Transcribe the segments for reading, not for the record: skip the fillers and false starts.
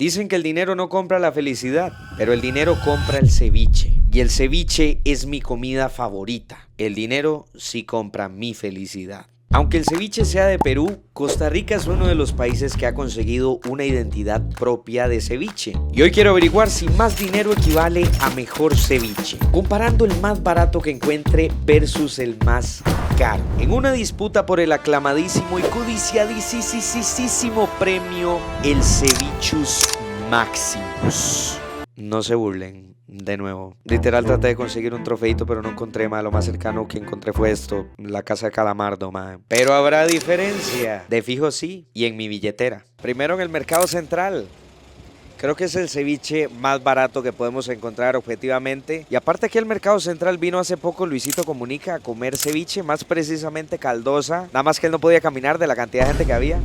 Dicen que el dinero no compra la felicidad, pero el dinero compra el ceviche. Y el ceviche es mi comida favorita. El dinero sí compra mi felicidad. Aunque el ceviche sea de Perú, Costa Rica es uno de los países que ha conseguido una identidad propia de ceviche. Y hoy quiero averiguar si más dinero equivale a mejor ceviche, comparando el más barato que encuentre versus el más caro. En una disputa por el aclamadísimo y codiciadísimo premio, el Cevichus Maximus. No se burlen. De nuevo, literal traté de conseguir un trofeito, pero no encontré, ma. Lo más cercano que encontré fue esto, la casa de Calamardo, ma. Pero habrá diferencia, de fijo sí, y en mi billetera. Primero en el Mercado Central. Creo que es el ceviche más barato que podemos encontrar objetivamente. Y aparte que el Mercado Central vino hace poco Luisito Comunica a comer ceviche, más precisamente caldosa. Nada más que él no podía caminar de la cantidad de gente que había.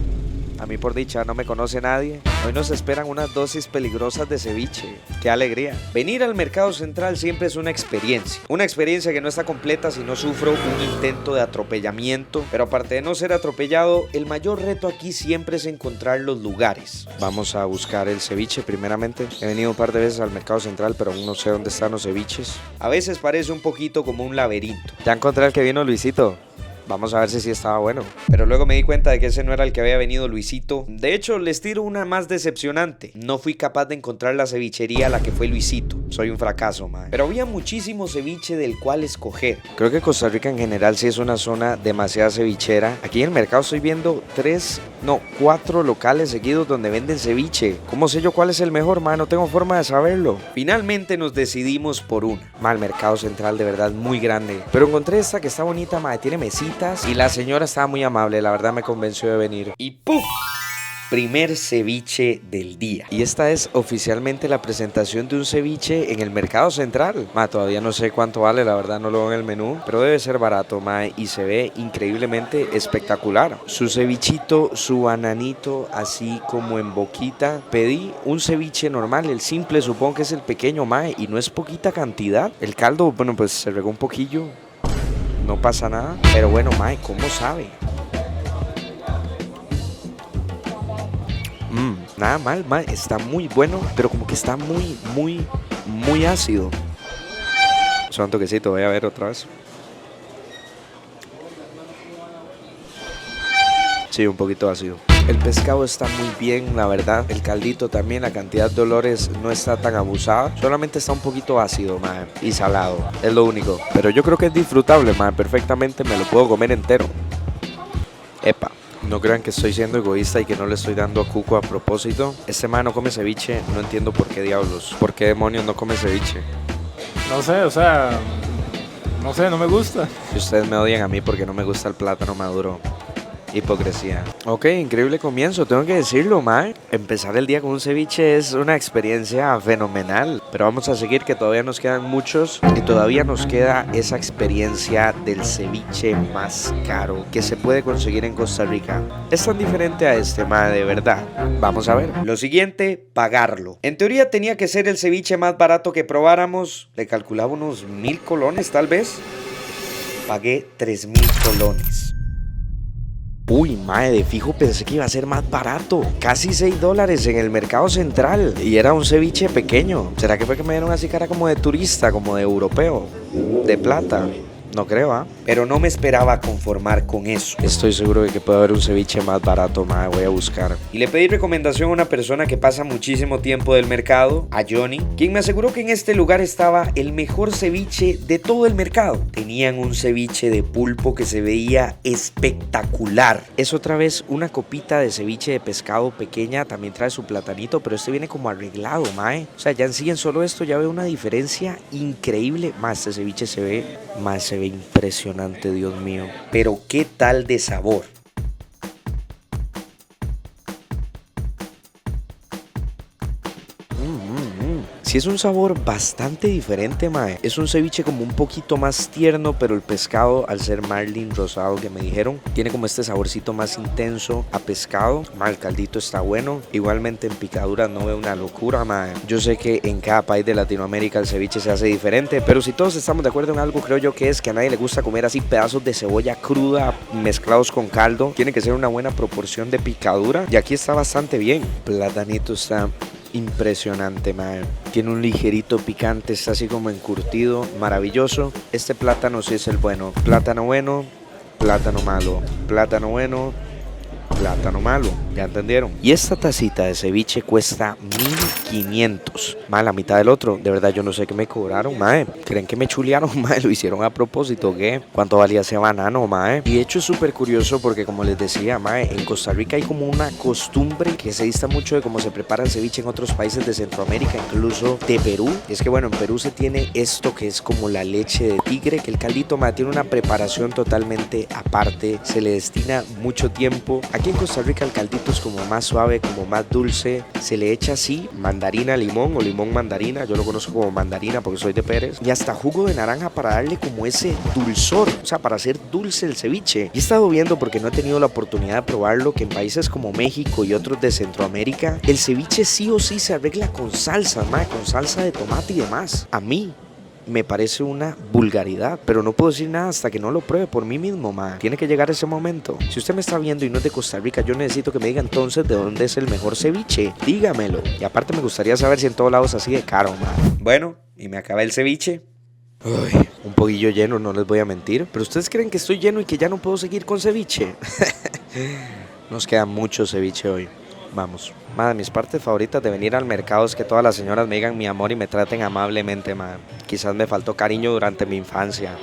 A mí por dicha no me conoce nadie. Hoy nos esperan unas dosis peligrosas de ceviche. ¡Qué alegría! Venir al Mercado Central siempre es una experiencia. Una experiencia que no está completa si no sufro un intento de atropellamiento. Pero aparte de no ser atropellado, el mayor reto aquí siempre es encontrar los lugares. Vamos a buscar el ceviche primeramente. He venido un par de veces al Mercado Central, pero aún no sé dónde están los ceviches. A veces parece un poquito como un laberinto. ¿Ya encontré el que vino Luisito? Vamos a ver si sí estaba bueno. Pero luego me di cuenta de que ese no era el que había venido Luisito. De hecho, les tiro una más decepcionante. No fui capaz de encontrar la cevichería a la que fue Luisito. Soy un fracaso, man. Pero había muchísimo ceviche del cual escoger. Creo que Costa Rica en general sí es una zona demasiado cevichera. Aquí en el mercado estoy viendo 4 locales seguidos donde venden ceviche. ¿Cómo sé yo cuál es el mejor, man? No tengo forma de saberlo. Finalmente nos decidimos por una. El Mercado Central de verdad muy grande. Pero encontré esta que está bonita, man. Tiene mesita. Y la señora estaba muy amable, la verdad me convenció de venir. Y ¡puf! Primer ceviche del día. Y esta es oficialmente la presentación de un ceviche en el Mercado Central. Todavía no sé cuánto vale, la verdad no lo veo en el menú, pero debe ser barato, y se ve increíblemente espectacular. Su cevichito, su bananito, así como en boquita. Pedí un ceviche normal, el simple, supongo que es el pequeño, y no es poquita cantidad. El caldo, bueno, pues se regó un poquillo. No pasa nada, pero bueno, mae, ¿cómo sabe? Nada mal, mae, está muy bueno, pero como que está muy ácido. Solo un toquecito, voy a ver otra vez. Sí, un poquito ácido. El pescado está muy bien, la verdad. El caldito también, la cantidad de olores no está tan abusada. Solamente está un poquito ácido, man, y salado. Es lo único. Pero yo creo que es disfrutable, man. Perfectamente me lo puedo comer entero. Epa. No crean que estoy siendo egoísta y que no le estoy dando a Cuco a propósito. Este man no come ceviche. No entiendo por qué diablos. ¿Por qué demonios no come ceviche? No sé, o sea... No sé, no me gusta. Si ustedes me odian a mí porque no me gusta el plátano maduro. Hipocresía. Ok, increíble comienzo, tengo que decirlo, mae. Empezar el día con un ceviche es una experiencia fenomenal. Pero vamos a seguir, que todavía nos quedan muchos. Y todavía nos queda esa experiencia del ceviche más caro que se puede conseguir en Costa Rica. Es tan diferente a este, mae, de verdad. Vamos a ver. Lo siguiente, pagarlo. En teoría tenía que ser el ceviche más barato que probáramos. Le calculaba unos 1,000 colones, tal vez. Pagué 3,000 colones. Uy, mae, de fijo pensé que iba a ser más barato. Casi $6 en el Mercado Central. Y era un ceviche pequeño. ¿Será que fue que me dieron así cara como de turista, como de europeo? De plata. No creo, ¿ah? Pero no me esperaba conformar con eso. Estoy seguro de que puede haber un ceviche más barato, mae. Voy a buscar. Y le pedí recomendación a una persona que pasa muchísimo tiempo del mercado, a Johnny, quien me aseguró que en este lugar estaba el mejor ceviche de todo el mercado. Tenían un ceviche de pulpo que se veía espectacular. Es otra vez una copita de ceviche de pescado pequeña. También trae su platanito, pero este viene como arreglado, mae. O sea, ya en sí en solo esto ya veo una diferencia increíble. Más este ceviche se ve impresionante, Dios mío. Pero qué tal de sabor. Sí es un sabor bastante diferente, mae. Es un ceviche como un poquito más tierno, pero el pescado, al ser marlin rosado que me dijeron, tiene como este saborcito más intenso a pescado. Mae, el caldito está bueno. Igualmente en picaduras no veo una locura, mae. Yo sé que en cada país de Latinoamérica el ceviche se hace diferente, pero si todos estamos de acuerdo en algo, creo yo que es que a nadie le gusta comer así pedazos de cebolla cruda mezclados con caldo. Tiene que ser una buena proporción de picadura y aquí está bastante bien. Platanito está Impresionante, mae. Tiene un ligerito picante, está así como encurtido, maravilloso. Este plátano sí es el bueno. Plátano bueno, plátano malo. Plátano bueno, plátano malo. ¿Ya entendieron? Y esta tacita de ceviche cuesta 1.500. Mae, la mitad del otro. De verdad, yo no sé qué me cobraron, mae. ¿Creen que me chulearon, mae? ¿Lo hicieron a propósito o qué? ¿Cuánto valía ese banano, mae? Y de hecho es súper curioso porque, como les decía, mae, en Costa Rica hay como una costumbre que se dista mucho de cómo se prepara el ceviche en otros países de Centroamérica, incluso de Perú. Y es que, bueno, en Perú se tiene esto que es como la leche de tigre, que el caldito, mae, tiene una preparación totalmente aparte. Se le destina mucho tiempo. Aquí en Costa Rica el caldito es como más suave, como más dulce. Se le echa así mandarina, limón o limón mandarina. Yo lo conozco como mandarina porque soy de Pérez. Y hasta jugo de naranja para darle como ese dulzor, o sea, para hacer dulce el ceviche. Y he estado viendo, porque no he tenido la oportunidad de probarlo, que en países como México y otros de Centroamérica, el ceviche sí o sí se arregla con salsa, con salsa de tomate y demás. A mí me parece una vulgaridad, pero no puedo decir nada hasta que no lo pruebe por mí mismo, ma. Tiene que llegar ese momento. Si usted me está viendo y no es de Costa Rica, yo necesito que me diga entonces de dónde es el mejor ceviche. Dígamelo. Y aparte me gustaría saber si en todos lados es así de caro, ma. Bueno, y me acaba el ceviche. Uy, un poquillo lleno, no les voy a mentir. Pero ustedes creen que estoy lleno y que ya no puedo seguir con ceviche. Nos queda mucho ceviche hoy. Vamos. Madre, mis partes favoritas de venir al mercado es que todas las señoras me digan mi amor y me traten amablemente, madre. Quizás me faltó cariño durante mi infancia.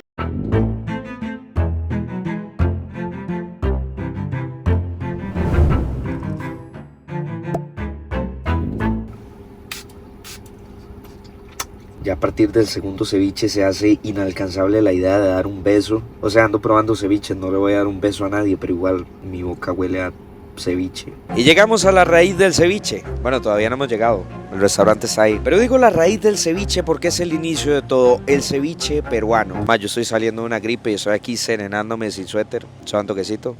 Ya a partir del segundo ceviche se hace inalcanzable la idea de dar un beso. O sea, ando probando ceviches, no le voy a dar un beso a nadie, pero igual mi boca huele a ceviche. Y llegamos a la raíz del ceviche. Bueno, todavía no hemos llegado. El restaurante está ahí. Pero digo la raíz del ceviche porque es el inicio de todo. El ceviche peruano. Yo estoy saliendo de una gripe y estoy aquí serenándome sin suéter. Suave toquecito.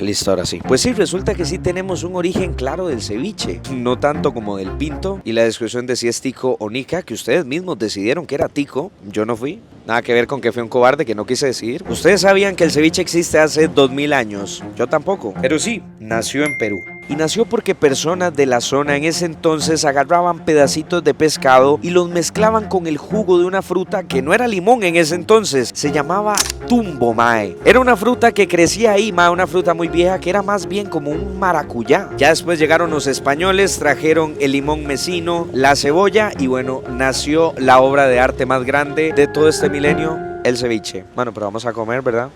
Listo, ahora sí. Pues sí, resulta que sí tenemos un origen claro del ceviche. No tanto como del pinto. Y la descripción de si es tico o nica, que ustedes mismos decidieron que era tico. Yo no fui. Nada que ver con que fui un cobarde que no quise decidir. Ustedes sabían que el ceviche existe hace 2000 años. Yo tampoco. Pero sí, nació en Perú. Y nació porque personas de la zona en ese entonces agarraban pedacitos de pescado y los mezclaban con el jugo de una fruta que no era limón en ese entonces. Se llamaba tumbo, mae. Era una fruta que crecía ahí, mae, una fruta muy vieja que era más bien como un maracuyá. Ya después llegaron los españoles, trajeron el limón mecino, la cebolla y bueno, nació la obra de arte más grande de todo este milenio, el ceviche. Bueno, pero vamos a comer, ¿verdad?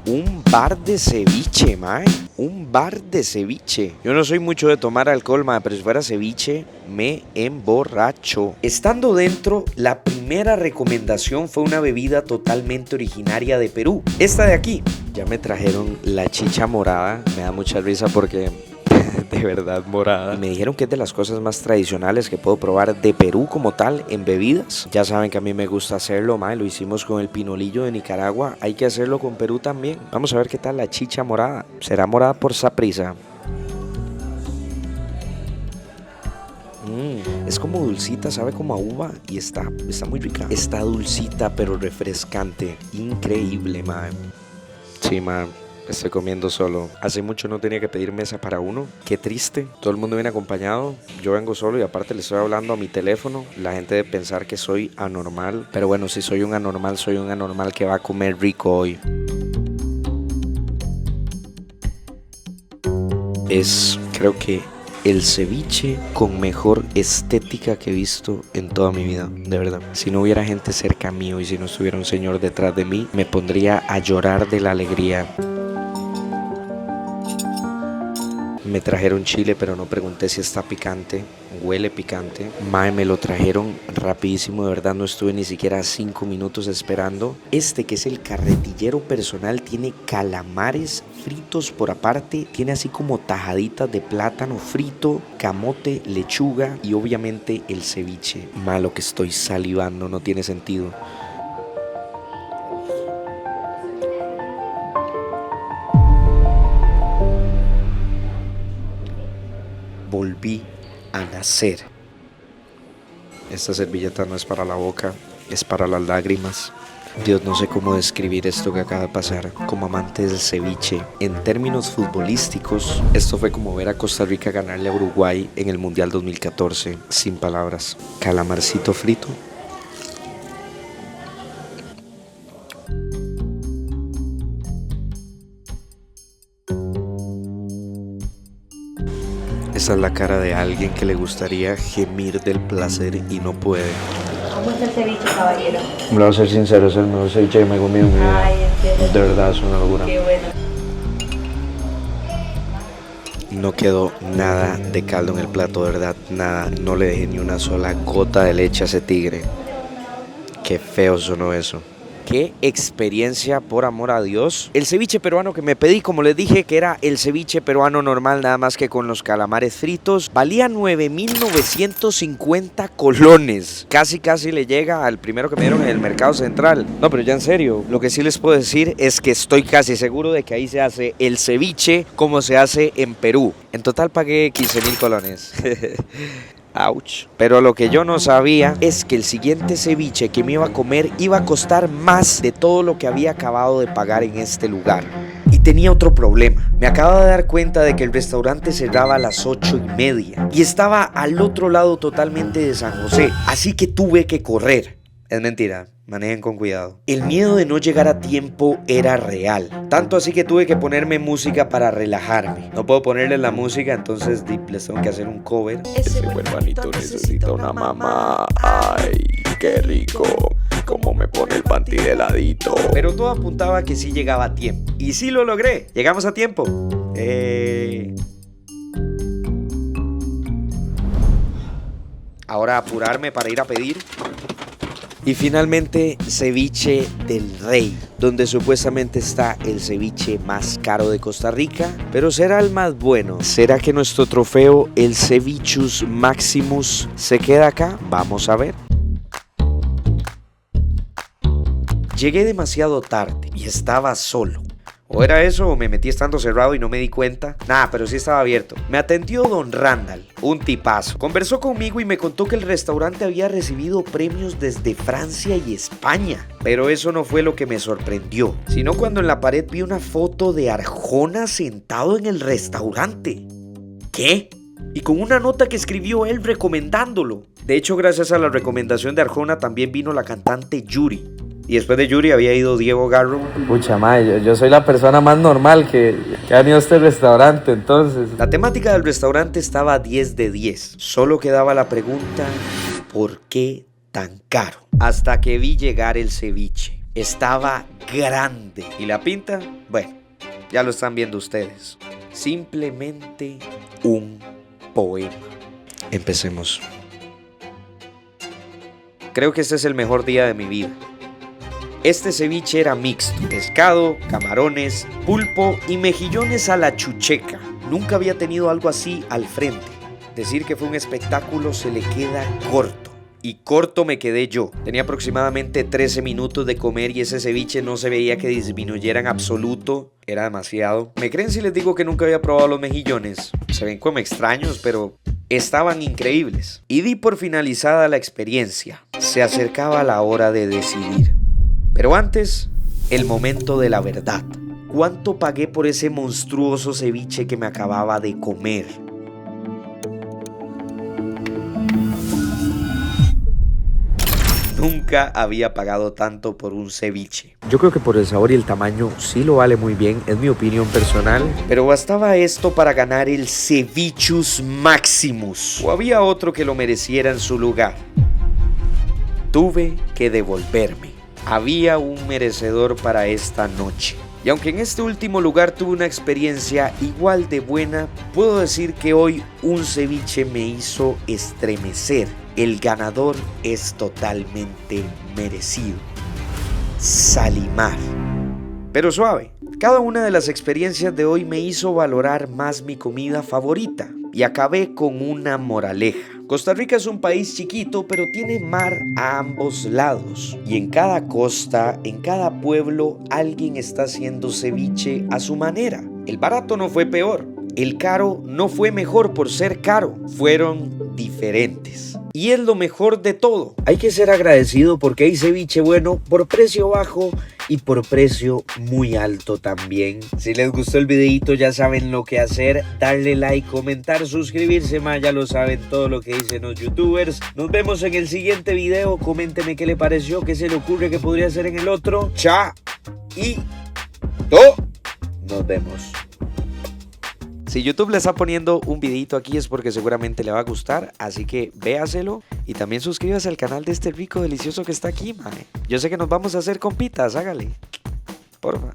Un bar de ceviche, mae. Un bar de ceviche. Yo no soy mucho de tomar alcohol, mae, pero si fuera ceviche, me emborracho. Estando dentro, la primera recomendación fue una bebida totalmente originaria de Perú. Esta de aquí. Ya me trajeron la chicha morada. Me da mucha risa porque de verdad morada. Y me dijeron que es de las cosas más tradicionales que puedo probar de Perú como tal en bebidas. Ya saben que a mí me gusta hacerlo, mae. Lo hicimos con el pinolillo de Nicaragua. Hay que hacerlo con Perú también. Vamos a ver qué tal la chicha morada. ¿Será morada por Saprissa? Es como dulcita, sabe como a uva y está muy rica. Está dulcita pero refrescante. Increíble, mae. Sí, mae. Estoy comiendo solo. Hace mucho no tenía que pedir mesa para uno. Qué triste. Todo el mundo viene acompañado. Yo vengo solo y aparte le estoy hablando a mi teléfono. La gente debe pensar que soy anormal. Pero bueno, si soy un anormal que va a comer rico hoy. Es, creo que, el ceviche con mejor estética que he visto en toda mi vida, de verdad. Si no hubiera gente cerca mío y si no estuviera un señor detrás de mí, me pondría a llorar de la alegría. Me trajeron chile, pero no pregunté si está picante. Huele picante. Mae, me lo trajeron rapidísimo, de verdad no estuve ni siquiera 5 minutos esperando. Este, que es el carretillero personal, tiene calamares fritos por aparte. Tiene así como tajaditas de plátano frito, camote, lechuga y obviamente el ceviche. Mae, lo que estoy salivando, no tiene sentido. Volví a nacer. Esta servilleta no es para la boca, es para las lágrimas. Dios, no sé cómo describir esto que acaba de pasar. Como amante del ceviche, en términos futbolísticos, esto fue como ver a Costa Rica ganarle a Uruguay en el Mundial 2014. Sin palabras. Calamarcito frito. Esa es la cara de alguien que le gustaría gemir del placer y no puede. ¿Cómo está el ceviche, caballero? Me voy a ser sincero, es el mejor ceviche que me he comido en mi vida. Ay, entiendo. De verdad, es una locura. Qué bueno. No quedó nada de caldo en el plato, de verdad, nada. No le dejé ni una sola gota de leche a ese tigre. Qué feo sonó eso. Qué experiencia, por amor a Dios. El ceviche peruano que me pedí, como les dije, que era el ceviche peruano normal, nada más que con los calamares fritos, valía 9.950 colones. Casi le llega al primero que me dieron en el Mercado Central. No, pero ya en serio, lo que sí les puedo decir es que estoy casi seguro de que ahí se hace el ceviche como se hace en Perú. En total pagué 15.000 colones. Ouch. Pero lo que yo no sabía es que el siguiente ceviche que me iba a comer iba a costar más de todo lo que había acabado de pagar en este lugar. Y tenía otro problema. Me acababa de dar cuenta de que el restaurante cerraba a las 8:30 y estaba al otro lado totalmente de San José. Así que tuve que correr. Es mentira, manejen con cuidado. El miedo de no llegar a tiempo era real. Tanto así que tuve que ponerme música para relajarme. No puedo ponerle la música, entonces les tengo que hacer un cover. Ese buen manito necesita una mamá. Ay, qué rico. Cómo me pone el panty de ladito. Pero todo apuntaba a que sí llegaba a tiempo. Y sí lo logré. Llegamos a tiempo. Ahora apurarme para ir a pedir. Y finalmente, ceviche del Rey, donde supuestamente está el ceviche más caro de Costa Rica. Pero ¿será el más bueno? ¿Será que nuestro trofeo, el Cevichus Maximus, se queda acá? Vamos a ver. Llegué demasiado tarde y estaba solo. O era eso o me metí estando cerrado y no me di cuenta. Nah, pero sí estaba abierto. Me atendió don Randall, un tipazo. Conversó conmigo y me contó que el restaurante había recibido premios desde Francia y España. Pero eso no fue lo que me sorprendió, sino cuando en la pared vi una foto de Arjona sentado en el restaurante. ¿Qué? Y con una nota que escribió él recomendándolo. De hecho, gracias a la recomendación de Arjona también vino la cantante Yuri. Y después de Yuri había ido Diego Garro. Pucha, mae, yo soy la persona más normal que ha venido a este restaurante, entonces. La temática del restaurante estaba 10 de 10. Solo quedaba la pregunta, ¿por qué tan caro? Hasta que vi llegar el ceviche. Estaba grande. ¿Y la pinta? Bueno, ya lo están viendo ustedes. Simplemente un poema. Empecemos. Creo que este es el mejor día de mi vida. Este ceviche era mixto, pescado, camarones, pulpo y mejillones a la chucheca. Nunca había tenido algo así al frente. Decir que fue un espectáculo se le queda corto. Y corto me quedé yo. Tenía aproximadamente 13 minutos de comer y ese ceviche no se veía que disminuyera en absoluto. Era demasiado. ¿Me creen si les digo que nunca había probado los mejillones? Se ven como extraños, pero estaban increíbles. Y di por finalizada la experiencia. Se acercaba la hora de decidir. Pero antes, el momento de la verdad. ¿Cuánto pagué por ese monstruoso ceviche que me acababa de comer? Nunca había pagado tanto por un ceviche. Yo creo que por el sabor y el tamaño sí lo vale muy bien, es mi opinión personal. Pero bastaba esto para ganar el Cevichus Maximus. ¿O había otro que lo mereciera en su lugar? Tuve que devolverme. Había un merecedor para esta noche. Y aunque en este último lugar tuve una experiencia igual de buena, puedo decir que hoy un ceviche me hizo estremecer. El ganador es totalmente merecido. Salimar. Pero suave, cada una de las experiencias de hoy me hizo valorar más mi comida favorita. Y acabé con una moraleja. Costa Rica es un país chiquito, pero tiene mar a ambos lados. Y en cada costa, en cada pueblo, alguien está haciendo ceviche a su manera. El barato no fue peor. El caro no fue mejor por ser caro. Fueron diferentes. Y es lo mejor de todo. Hay que ser agradecido porque hay ceviche bueno por precio bajo y por precio muy alto también. Si les gustó el videito ya saben lo que hacer. Darle like, comentar, suscribirse más. Ya lo saben todo lo que dicen los youtubers. Nos vemos en el siguiente video. Coménteme qué le pareció, qué se le ocurre que podría hacer en el otro. Chao y nos vemos. Si YouTube le está poniendo un videito aquí es porque seguramente le va a gustar, así que véaselo y también suscríbase al canal de este rico delicioso que está aquí, mae. Yo sé que nos vamos a hacer compitas, hágale, porfa.